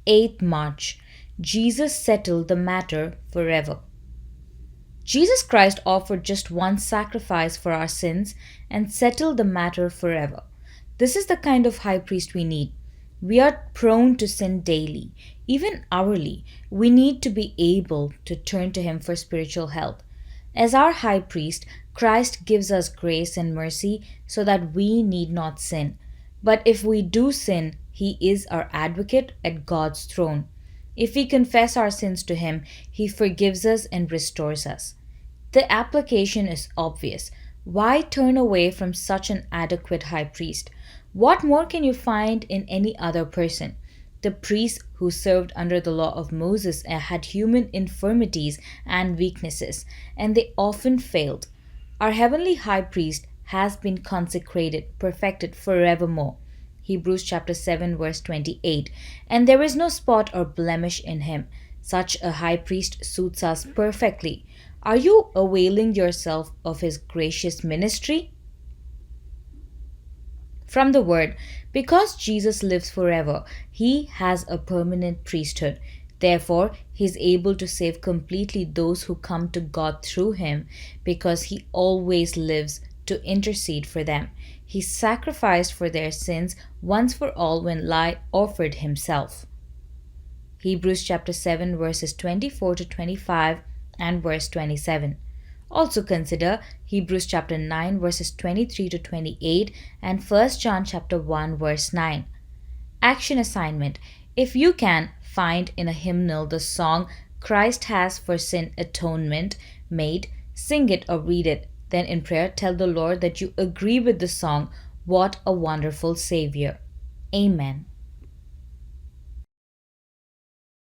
8th March, Jesus settled the matter forever. Jesus Christ offered just one sacrifice for our sins and settled the matter forever. This is the kind of high priest we need. We are prone to sin daily, even hourly. We need to be able to turn to Him for spiritual help. As our high priest, Christ gives us grace and mercy so that we need not sin. But if we do sin, He is our advocate at God's throne. If we confess our sins to Him, He forgives us and restores us. The application is obvious. Why turn away from such an adequate high priest? What more can you find in any other person? The priests who served under the law of Moses had human infirmities and weaknesses, and they often failed. Our heavenly high priest has been consecrated, perfected forevermore. Hebrews chapter 7 verse 28. And there is no spot or blemish in him. Such a high priest suits us perfectly. Are you availing yourself of his gracious ministry? From the word, because Jesus lives forever, he has a permanent priesthood. Therefore, he is able to save completely those who come to God through him, because he always lives to intercede for them. He sacrificed for their sins once for all when offered himself. Hebrews chapter 7 verses 24 to 25 and verse 27. Also consider Hebrews chapter 9 verses 23 to 28 and 1 John chapter 1 verse 9. Action assignment. If you can, find in a hymnal the song Christ has for sin atonement made, sing it or read it. Then in prayer tell the Lord that you agree with the song, What a Wonderful Savior. Amen.